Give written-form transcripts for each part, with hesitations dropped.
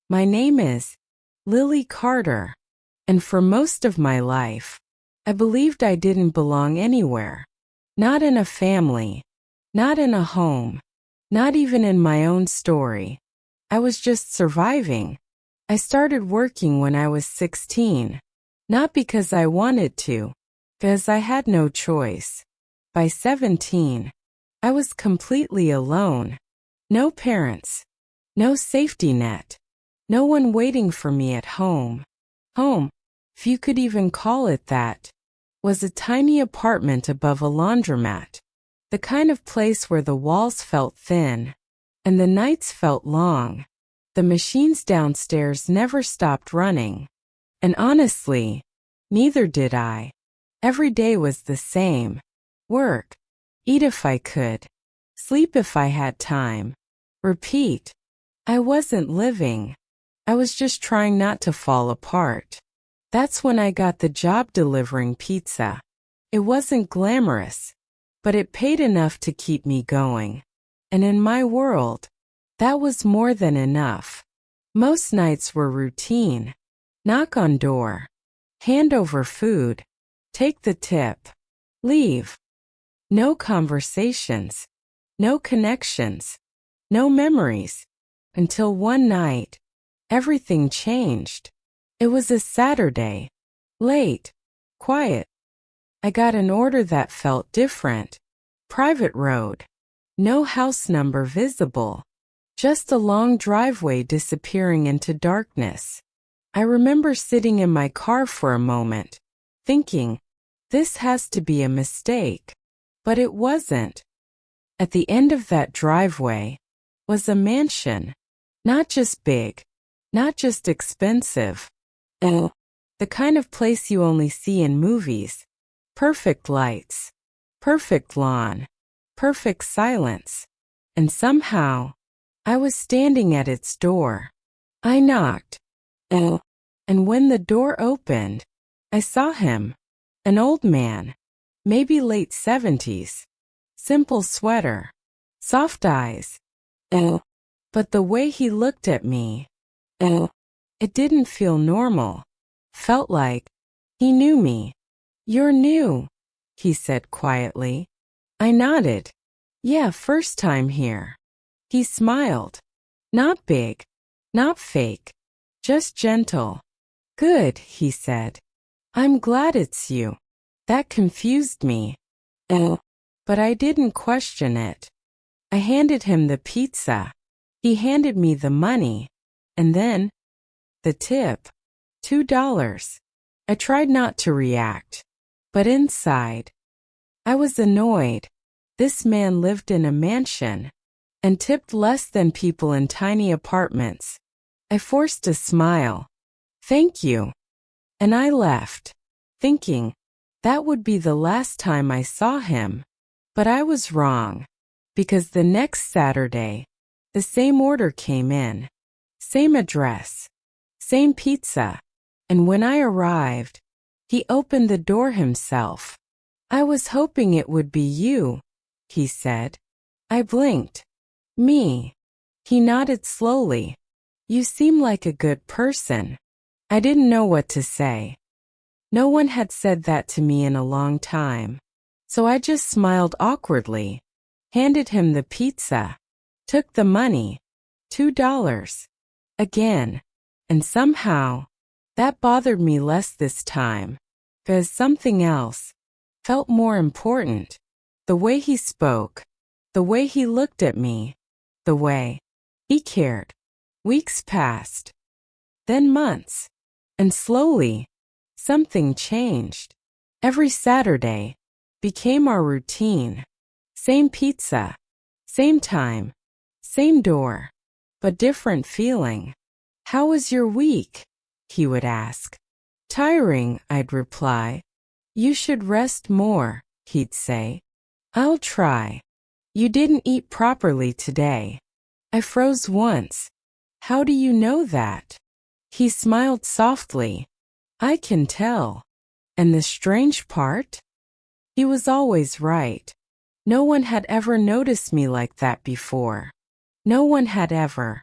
My name is Lily Carter, and for most of my life, I believed I didn't belong anywhere. Not in a family, not in a home, not even in my own story. I was just surviving. I started working when I was 16, not because I wanted to, because I had no choice. By 17, I was completely alone. No parents, no safety net, no one waiting for me at home. Home, if you could even call it that, was a tiny apartment above a laundromat, the kind of place where the walls felt thin and the nights felt long. The machines downstairs never stopped running. And honestly, neither did I. Every day was the same. Work, eat if I could, sleep if I had time, repeat. I wasn't living. I was just trying not to fall apart. That's when I got the job delivering pizza. It wasn't glamorous, but it paid enough to keep me going. And in my world, that was more than enough. Most nights were routine. Knock on door. Hand over food. Take the tip. Leave. No conversations. No connections. No memories. Until one night, everything changed. It was a Saturday. Late. Quiet. I got an order that felt different. Private road. No house number visible. Just a long driveway disappearing into darkness. I remember sitting in my car for a moment, thinking, this has to be a mistake. But it wasn't. At the end of that driveway was a mansion. Not just big, not just expensive. The kind of place you only see in movies. Perfect lights, perfect lawn, perfect silence. And somehow, I was standing at its door. I knocked. And when the door opened, I saw him. An old man, maybe late 70s. Simple sweater, soft eyes. But the way he looked at me, it didn't feel normal. Felt like he knew me. You're new, he said quietly. I nodded. Yeah, first time here. He smiled. Not big, not fake, just gentle. Good, he said. I'm glad it's you. That confused me. But I didn't question it. I handed him the pizza. He handed me the money. And then, the tip. $2. I tried not to react. But inside, I was annoyed. This man lived in a mansion and tipped less than people in tiny apartments. I forced a smile. Thank you. And I left, thinking that would be the last time I saw him. But I was wrong, because the next Saturday, the same order came in. Same address, same pizza. And when I arrived, he opened the door himself. I was hoping it would be you, he said. I blinked. Me. He nodded slowly. You seem like a good person. I didn't know what to say. No one had said that to me in a long time. So I just smiled awkwardly, handed him the pizza, took the money, $2. Again. And somehow, that bothered me less this time, because something else felt more important. The way he spoke, the way he looked at me, the way he cared. Weeks passed, then months, and slowly, something changed. Every Saturday became our routine. Same pizza, same time, same door, but different feeling. How was your week? He would ask. Tiring, I'd reply. You should rest more, he'd say. I'll try. You didn't eat properly today. I froze once. How do you know that? He smiled softly. I can tell. And the strange part? He was always right. No one had ever noticed me like that before. No one had ever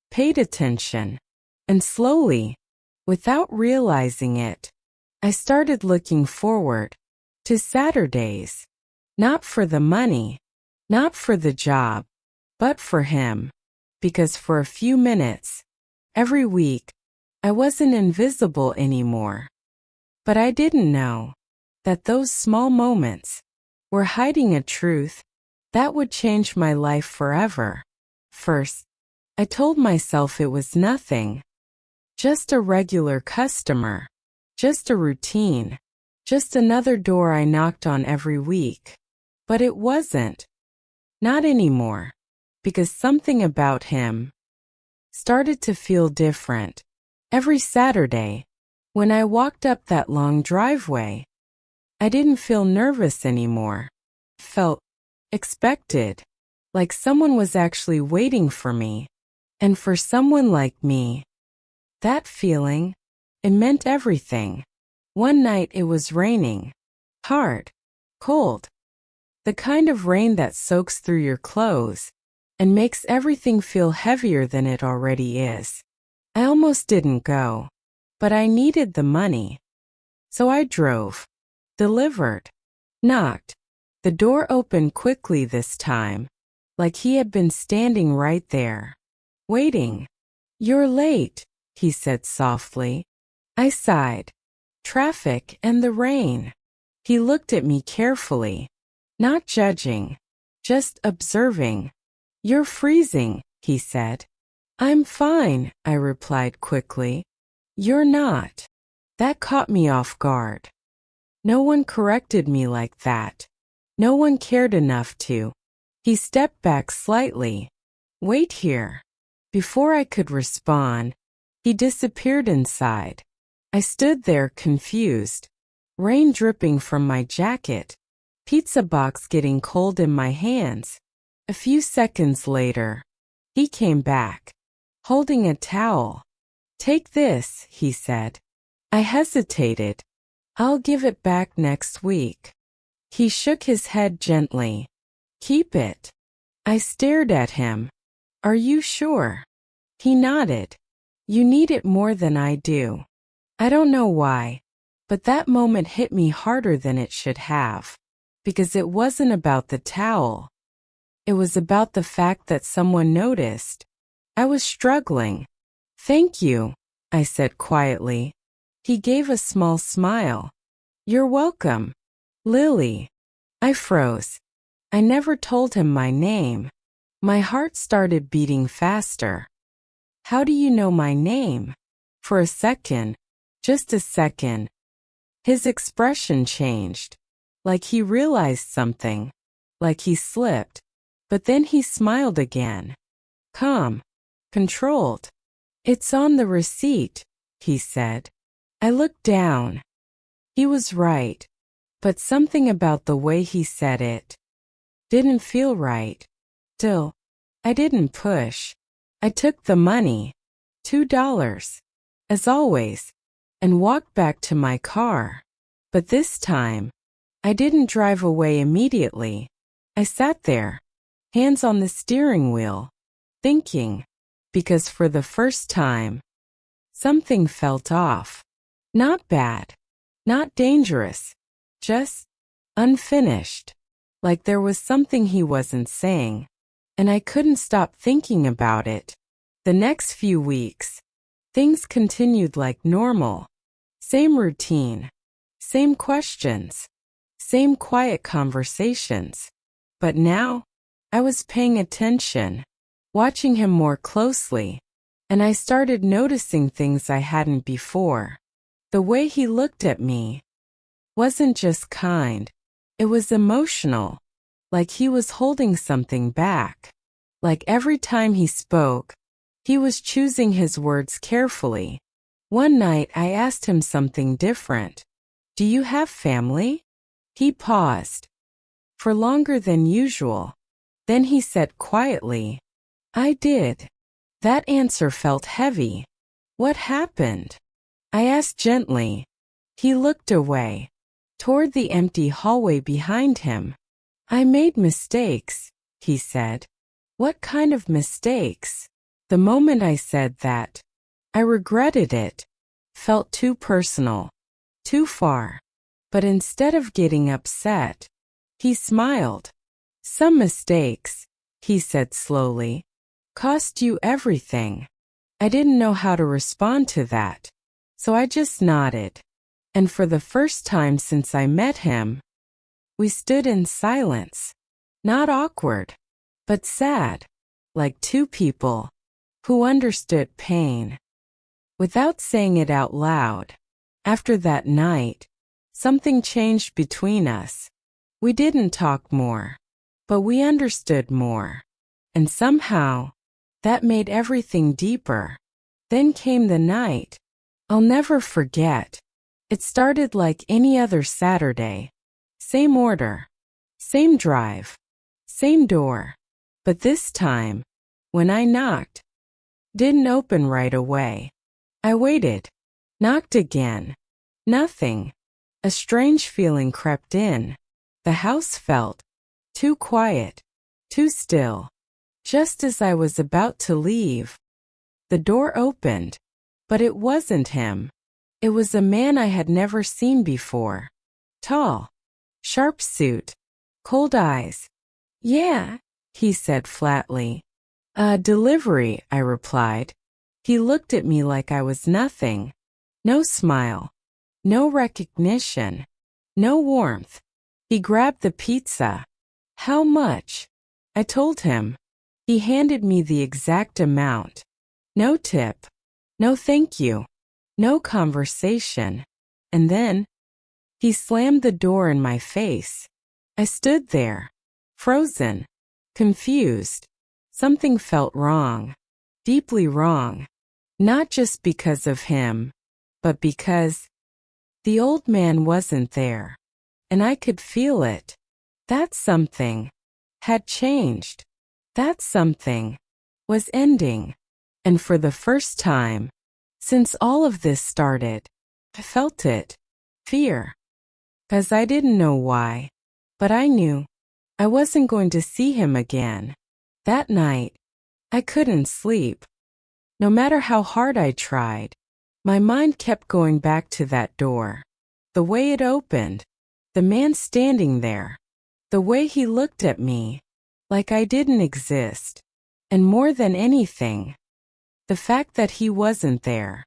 paid attention. And slowly, without realizing it, I started looking forward to Saturdays. Not for the money, not for the job, but for him. Because for a few minutes, every week, I wasn't invisible anymore. But I didn't know that those small moments were hiding a truth that would change my life forever. First, I told myself it was nothing. Just a regular customer. Just a routine. Just another door I knocked on every week. But it wasn't. Not anymore. Because something about him started to feel different. Every Saturday, when I walked up that long driveway, I didn't feel nervous anymore. Felt expected. Like someone was actually waiting for me. And for someone like me, that feeling, it meant everything. One night it was raining. Hard. Cold. The kind of rain that soaks through your clothes and makes everything feel heavier than it already is. I almost didn't go, but I needed the money. So I drove. Delivered. Knocked. The door opened quickly this time, like he had been standing right there, waiting. "You're late," he said softly. I sighed. Traffic and the rain. He looked at me carefully, not judging, just observing. "You're freezing," he said. "I'm fine," I replied quickly. "You're not." That caught me off guard. No one corrected me like that. No one cared enough to. He stepped back slightly. "Wait here." Before I could respond, he disappeared inside. I stood there confused. Rain dripping from my jacket. Pizza box getting cold in my hands. A few seconds later, he came back, holding a towel. "Take this," he said. I hesitated. "I'll give it back next week." He shook his head gently. "Keep it." I stared at him. "Are you sure?" He nodded. "You need it more than I do." I don't know why, but that moment hit me harder than it should have. Because it wasn't about the towel. It was about the fact that someone noticed. I was struggling. "Thank you," I said quietly. He gave a small smile. "You're welcome, Lily." I froze. I never told him my name. My heart started beating faster. "How do you know my name?" For a second, just a second, his expression changed. Like he realized something. Like he slipped. But then he smiled again. Calm. Controlled. "It's on the receipt," he said. I looked down. He was right. But something about the way he said it didn't feel right. Still, I didn't push. I took the money, $2, as always, and walked back to my car. But this time, I didn't drive away immediately. I sat there, hands on the steering wheel, thinking, because for the first time, something felt off. Not bad, not dangerous, just unfinished. Like there was something he wasn't saying, and I couldn't stop thinking about it. The next few weeks, things continued like normal. Same routine, same questions, same quiet conversations. But now, I was paying attention, watching him more closely, and I started noticing things I hadn't before. The way he looked at me wasn't just kind, it was emotional, like he was holding something back. Like every time he spoke, he was choosing his words carefully. One night I asked him something different. "Do you have family?" He paused. For longer than usual. Then he said quietly, "I did." That answer felt heavy. "What happened?" I asked gently. He looked away, toward the empty hallway behind him. "I made mistakes," he said. "What kind of mistakes?" The moment I said that, I regretted it. Felt too personal. Too far. But instead of getting upset, he smiled. Some mistakes, he said slowly, cost you everything. I didn't know how to respond to that, so I just nodded. And for the first time since I met him, we stood in silence. Not awkward, but sad, like two people who understood pain without saying it out loud. After that night, something changed between us. We didn't talk more, but we understood more. And somehow, that made everything deeper. Then came the night. I'll never forget. It started like any other Saturday. Same order, same drive, same door. But this time, when I knocked, didn't open right away. I waited, knocked again. Nothing. A strange feeling crept in. The house felt too quiet, too still. Just as I was about to leave, the door opened, but it wasn't him. It was a man I had never seen before. Tall, sharp suit, cold eyes. Yeah, he said flatly. Delivery, I replied. He looked at me like I was nothing. No smile, no recognition, no warmth. He grabbed the pizza. How much? I told him. He handed me the exact amount. No tip, no thank you, no conversation. And then, he slammed the door in my face. I stood there, frozen, confused. Something felt wrong, deeply wrong. Not just because of him, but because the old man wasn't there. And I could feel it. That something had changed. That something was ending. And for the first time, since all of this started, I felt it. Fear. 'Cause I didn't know why. But I knew I wasn't going to see him again. That night, I couldn't sleep. No matter how hard I tried, my mind kept going back to that door. The way it opened. The man standing there. The way he looked at me. Like I didn't exist. And more than anything, the fact that he wasn't there.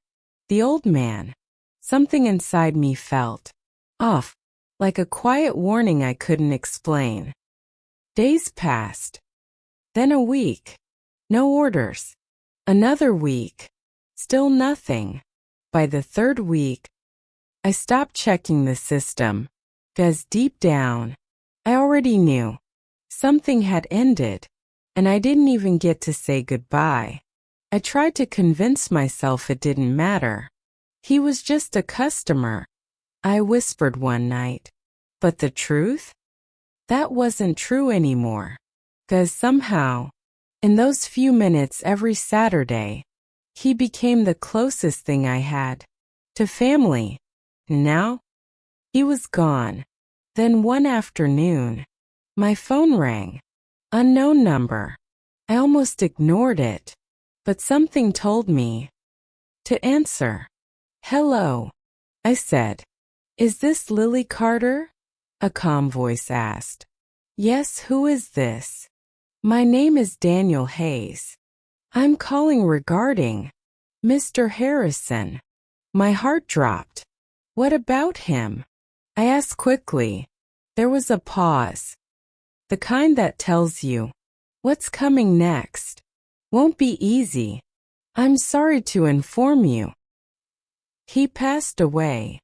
The old man. Something inside me felt off. Like a quiet warning I couldn't explain. Days passed. Then a week. No orders. Another week. Still nothing. By the third week, I stopped checking the system. 'Cause deep down, I already knew. Something had ended. And I didn't even get to say goodbye. I tried to convince myself it didn't matter. He was just a customer, I whispered one night. But the truth? That wasn't true anymore. 'Cause somehow, in those few minutes every Saturday, he became the closest thing I had to family. Now, he was gone. Then one afternoon, my phone rang. Unknown number. I almost ignored it. But something told me to answer. Hello, I said. Is this Lily Carter? A calm voice asked. Yes, who is this? My name is Daniel Hayes. I'm calling regarding Mr. Harrison. My heart dropped. What about him? I asked quickly. There was a pause. The kind that tells you what's coming next. Won't be easy. I'm sorry to inform you. He passed away.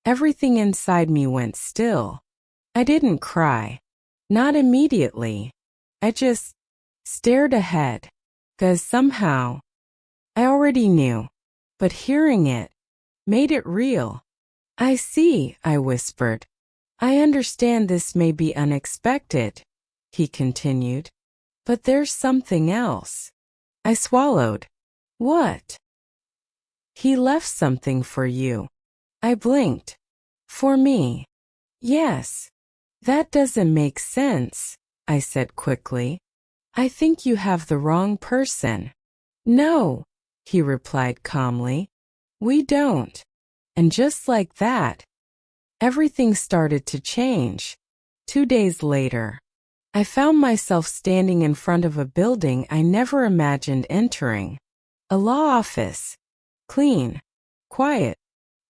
Everything inside me went still. I didn't cry. Not immediately. I just stared ahead. 'Cause somehow, I already knew. But hearing it made it real. I see, I whispered. I understand this may be unexpected, he continued. But there's something else. I swallowed. What? He left something for you. I blinked. For me? Yes. That doesn't make sense, I said quickly. I think you have the wrong person. No, he replied calmly. We don't. And just like that, everything started to change. 2 days later, I found myself standing in front of a building I never imagined entering. A law office. Clean, quiet,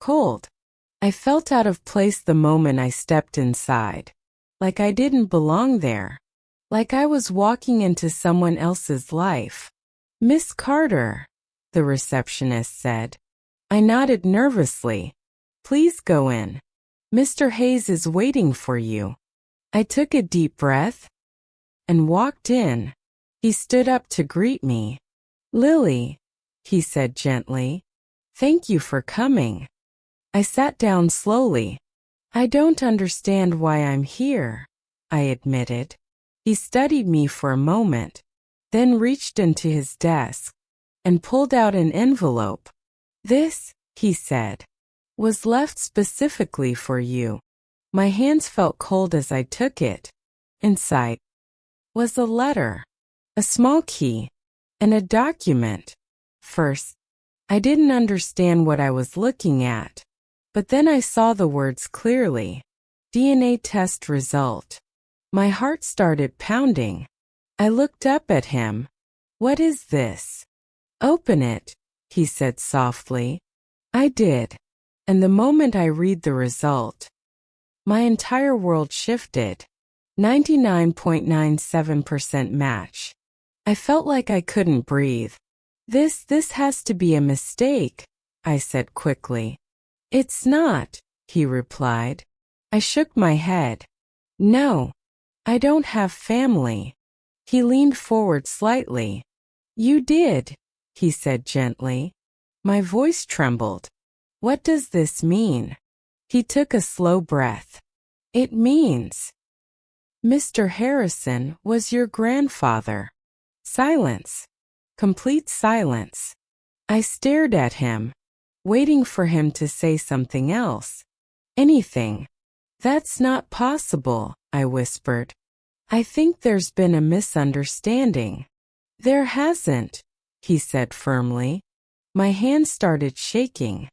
cold. I felt out of place the moment I stepped inside. Like I didn't belong there. Like I was walking into someone else's life. Miss Carter, the receptionist said. I nodded nervously. Please go in. Mr. Hayes is waiting for you. I took a deep breath and walked in. He stood up to greet me. Lily, he said gently. Thank you for coming. I sat down slowly. I don't understand why I'm here, I admitted. He studied me for a moment, then reached into his desk and pulled out an envelope. This, he said, was left specifically for you. My hands felt cold as I took it. Inside was a letter, a small key, and a document. First, I didn't understand what I was looking at, but then I saw the words clearly. DNA test result. My heart started pounding. I looked up at him. What is this? Open it, he said softly. I did, and the moment I read the result, my entire world shifted. 99.97% match. I felt like I couldn't breathe. This has to be a mistake, I said quickly. It's not, he replied. I shook my head. No, I don't have family. He leaned forward slightly. You did, he said gently. My voice trembled. What does this mean? He took a slow breath. It means Mr. Harrison was your grandfather. Silence. Complete silence. I stared at him, waiting for him to say something else. Anything. That's not possible, I whispered. I think there's been a misunderstanding. There hasn't, he said firmly. My hand started shaking.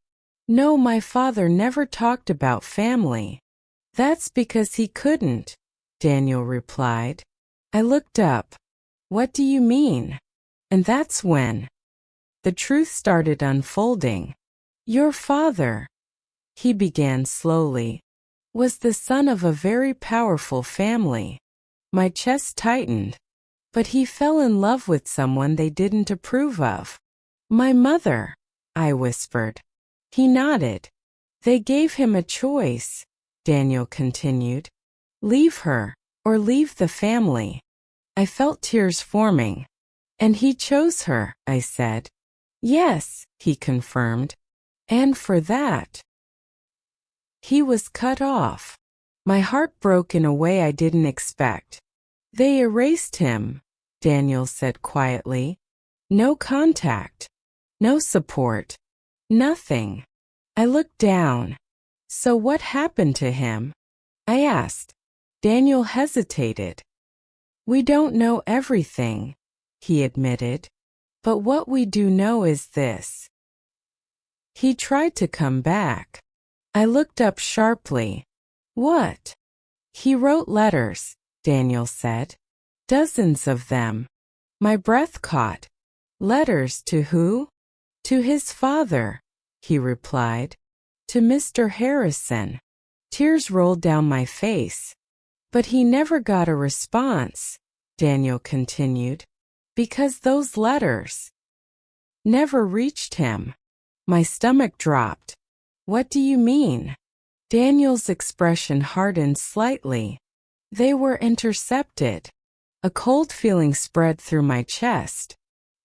No, my father never talked about family. That's because he couldn't, Daniel replied. I looked up. What do you mean? And that's when the truth started unfolding. Your father, he began slowly, was the son of a very powerful family. My chest tightened. But he fell in love with someone they didn't approve of. My mother, I whispered. He nodded. They gave him a choice, Daniel continued. Leave her, or leave the family. I felt tears forming. And he chose her, I said. Yes, he confirmed. And for that, he was cut off. My heart broke in a way I didn't expect. They erased him, Daniel said quietly. No contact. No support. Nothing. I looked down. So what happened to him? I asked. Daniel hesitated. We don't know everything, he admitted. But what we do know is this. He tried to come back. I looked up sharply. What? He wrote letters, Daniel said. Dozens of them. My breath caught. Letters to who? To his father, he replied. To Mr. Harrison. Tears rolled down my face. But he never got a response, Daniel continued, because those letters never reached him. My stomach dropped. What do you mean? Daniel's expression hardened slightly. They were intercepted. A cold feeling spread through my chest.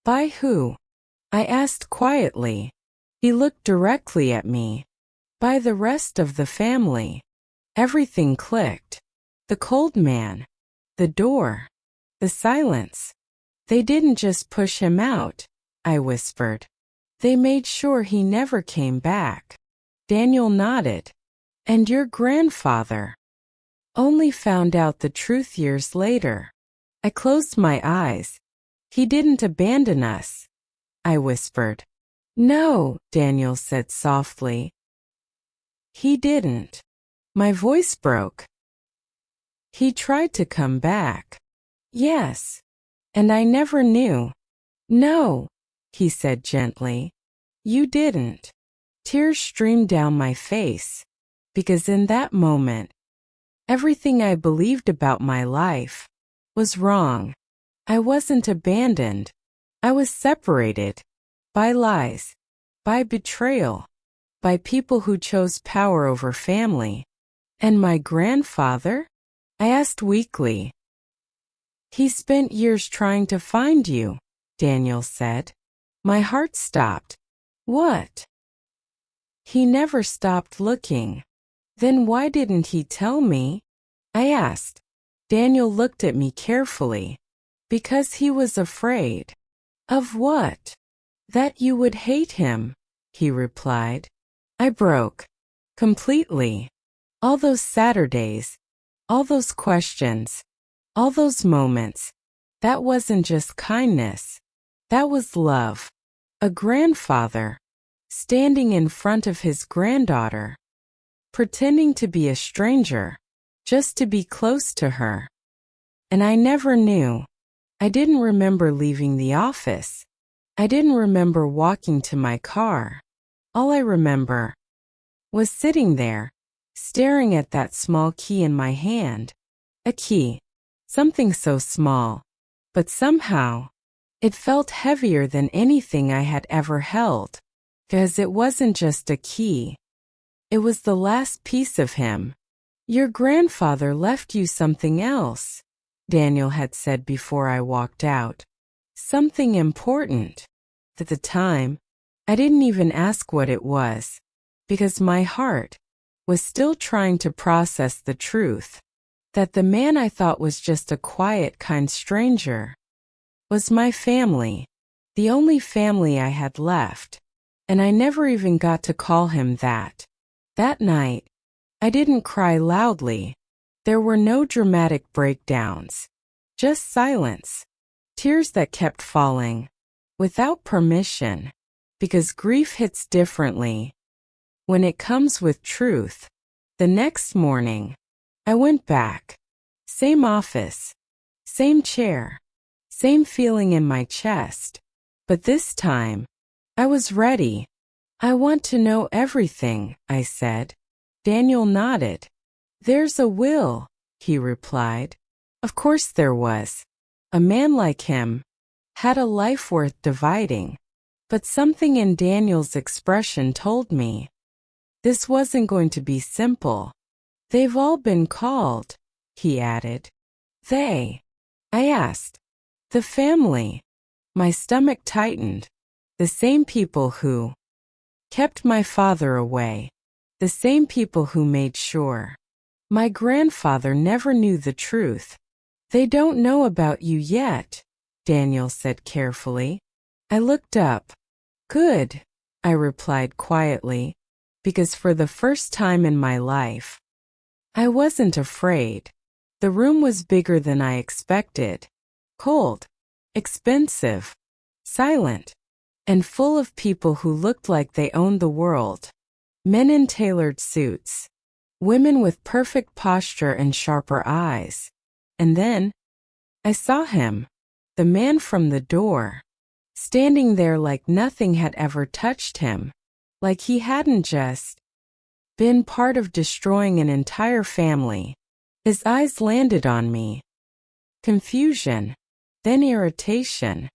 By who? I asked quietly. He looked directly at me. By the rest of the family. Everything clicked. The cold man. The door. The silence. They didn't just push him out, I whispered. They made sure he never came back. Daniel nodded. And your grandfather? Only found out the truth years later. I closed my eyes. He didn't abandon us, I whispered. No, Daniel said softly. He didn't. My voice broke. He tried to come back. Yes. And I never knew. No, he said gently. You didn't. Tears streamed down my face, because in that moment, everything I believed about my life was wrong. I wasn't abandoned. I was separated by lies, by betrayal, by people who chose power over family. And my grandfather? I asked weakly. He spent years trying to find you, Daniel said. My heart stopped. What? He never stopped looking. Then why didn't he tell me? I asked. Daniel looked at me carefully. Because he was afraid. Of what? That you would hate him, he replied. I broke. Completely. All those Saturdays, all those questions, all those moments, that wasn't just kindness. That was love. A grandfather, standing in front of his granddaughter, pretending to be a stranger, just to be close to her. And I never knew. I didn't remember leaving the office. I didn't remember walking to my car. All I remember was sitting there, staring at that small key in my hand. A key, something so small, but somehow it felt heavier than anything I had ever held, because it wasn't just a key. It was the last piece of him. Your grandfather left you something else, Daniel had said before I walked out. Something important. At the time, I didn't even ask what it was, because my heart was still trying to process the truth that the man I thought was just a quiet, kind stranger was my family, the only family I had left, and I never even got to call him that. That night, I didn't cry loudly. There were no dramatic breakdowns, just silence, tears that kept falling, without permission, because grief hits differently when it comes with truth. The next morning, I went back. Same office, same chair, same feeling in my chest. But this time, I was ready. I want to know everything, I said. Daniel nodded. There's a will, he replied. Of course there was. A man like him had a life worth dividing. But something in Daniel's expression told me this wasn't going to be simple. They've all been called, he added. They? I asked. The family. My stomach tightened. The same people who kept my father away. The same people who made sure my grandfather never knew the truth. They don't know about you yet, Daniel said carefully. I looked up. Good, I replied quietly, because for the first time in my life, I wasn't afraid. The room was bigger than I expected. Cold, expensive, silent, and full of people who looked like they owned the world. Men in tailored suits, women with perfect posture and sharper eyes. And then, I saw him, the man from the door, standing there like nothing had ever touched him, like he hadn't just been part of destroying an entire family. His eyes landed on me. Confusion, then irritation.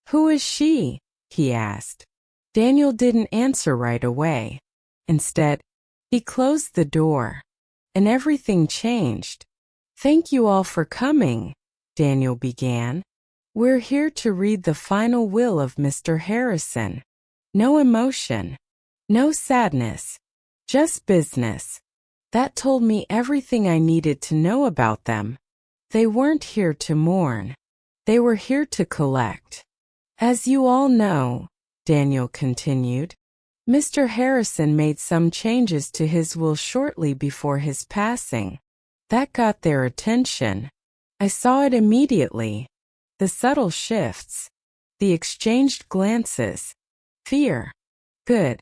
Who is she? He asked. Daniel didn't answer right away. Instead, he closed the door, and everything changed. Thank you all for coming, Daniel began. We're here to read the final will of Mr. Harrison. No emotion, no sadness, just business. That told me everything I needed to know about them. They weren't here to mourn. They were here to collect. As you all know, Daniel continued, Mr. Harrison made some changes to his will shortly before his passing. That got their attention. I saw it immediately. The subtle shifts, the exchanged glances, fear, Good.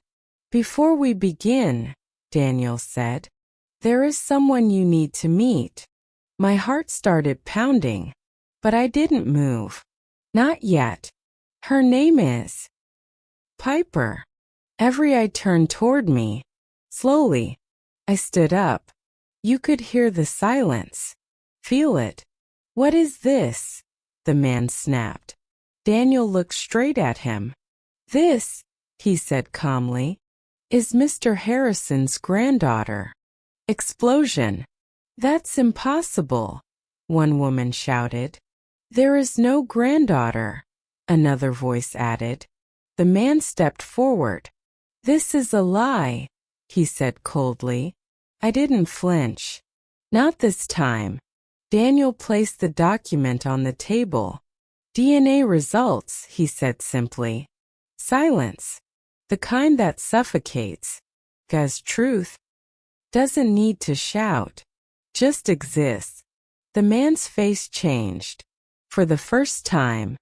Before we begin, Daniel said, there is someone you need to meet. My heart started pounding, but I didn't move. Not yet. Her name is Piper. Every eye turned toward me. Slowly, I stood up. You could hear the silence. Feel it. What is this? The man snapped. Daniel looked straight at him. This, he said calmly, is Mr. Harrison's granddaughter. Explosion. That's impossible, one woman shouted. There is no granddaughter, another voice added. The man stepped forward. This is a lie, he said coldly. I didn't flinch. Not this time. Daniel placed the document on the table. DNA results, he said simply. Silence. The kind that suffocates. 'Cause truth doesn't need to shout. Just exists. The man's face changed. For the first time,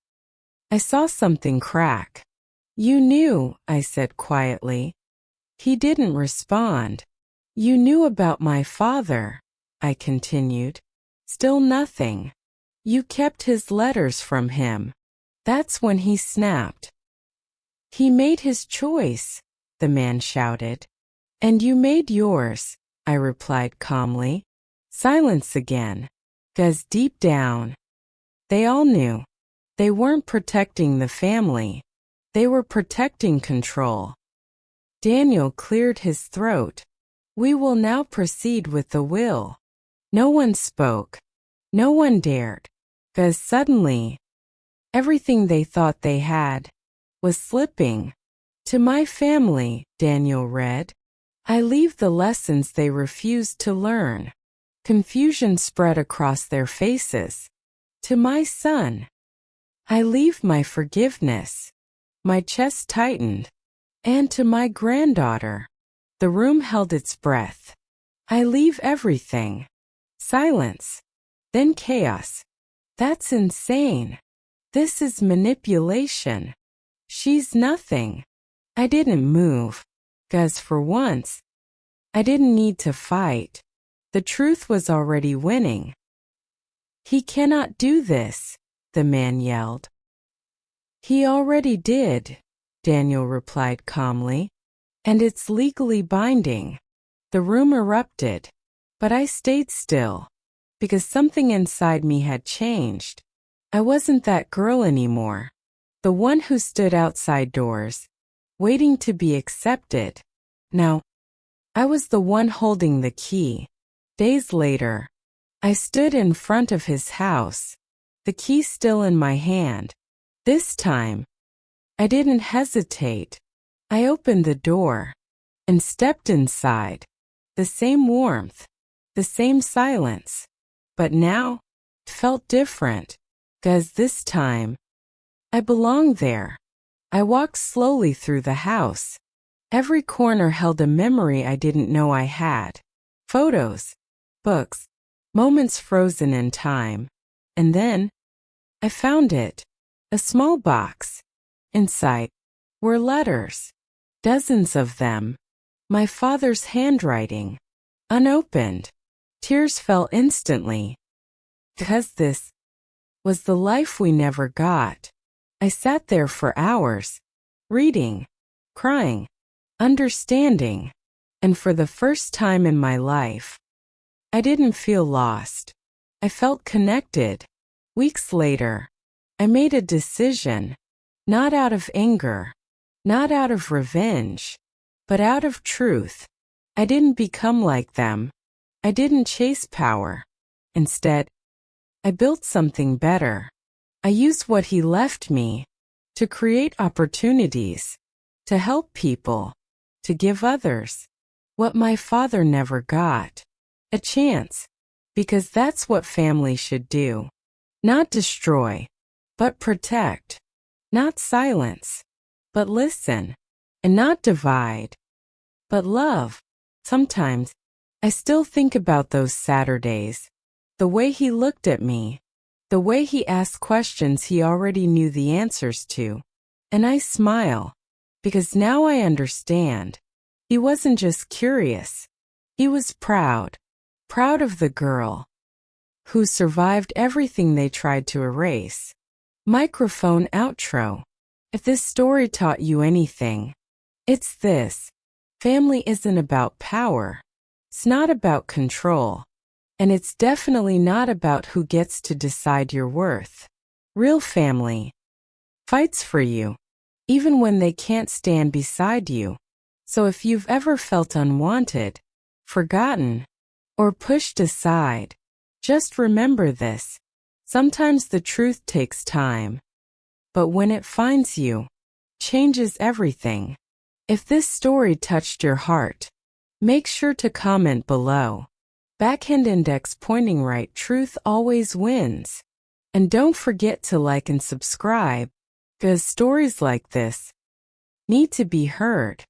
I saw something crack. You knew, I said quietly. He didn't respond. You knew about my father, I continued. Still nothing. You kept his letters from him. That's when he snapped. He made his choice, the man shouted. And you made yours, I replied calmly. Silence again. 'Cause deep down, they all knew. They weren't protecting the family. They were protecting control. Daniel cleared his throat. We will now proceed with the will. No one spoke. No one dared. 'Cause suddenly, everything they thought they had was slipping. To my family, Daniel read, I leave the lessons they refused to learn. Confusion spread across their faces. To my son, I leave my forgiveness. My chest tightened. And to my granddaughter, the room held its breath. I leave everything. Silence. Then chaos. That's insane. This is manipulation. She's nothing. I didn't move. 'Cause for once, I didn't need to fight. The truth was already winning. He cannot do this, the man yelled. He already did, Daniel replied calmly. And it's legally binding. The room erupted, but I stayed still, because something inside me had changed. I wasn't that girl anymore, the one who stood outside doors, waiting to be accepted. Now, I was the one holding the key. Days later, I stood in front of his house, the key still in my hand. This time, I didn't hesitate. I opened the door and stepped inside. The same warmth, the same silence. But now, it felt different, 'cause this time, I belonged there. I walked slowly through the house. Every corner held a memory I didn't know I had. Photos, books, moments frozen in time. And then, I found it. A small box. Inside were letters. Dozens of them. My father's handwriting. Unopened. Tears fell instantly. 'Cause this was the life we never got. I sat there for hours, reading, crying, understanding, and for the first time in my life, I didn't feel lost. I felt connected. Weeks later, I made a decision, not out of anger, not out of revenge, but out of truth. I didn't become like them. I didn't chase power. Instead, I built something better. I used what he left me to create opportunities, to help people, to give others what my father never got, a chance, because that's what family should do. Not destroy, but protect. Not silence, but listen. And not divide, but love. Sometimes, I still think about those Saturdays, the way he looked at me, the way he asked questions he already knew the answers to, and I smile. because now I understand. He wasn't just curious. He was proud. Proud of the girl who survived everything they tried to erase. Microphone outro. If this story taught you anything, it's this. Family isn't about power. It's not about control. And it's definitely not about who gets to decide your worth. Real family fights for you, even when they can't stand beside you. So if you've ever felt unwanted, forgotten, or pushed aside, just remember this. Sometimes the truth takes time, but when it finds you, changes everything. If this story touched your heart, make sure to comment below. Backhand index pointing right, truth always wins. And don't forget to like and subscribe, because stories like this need to be heard.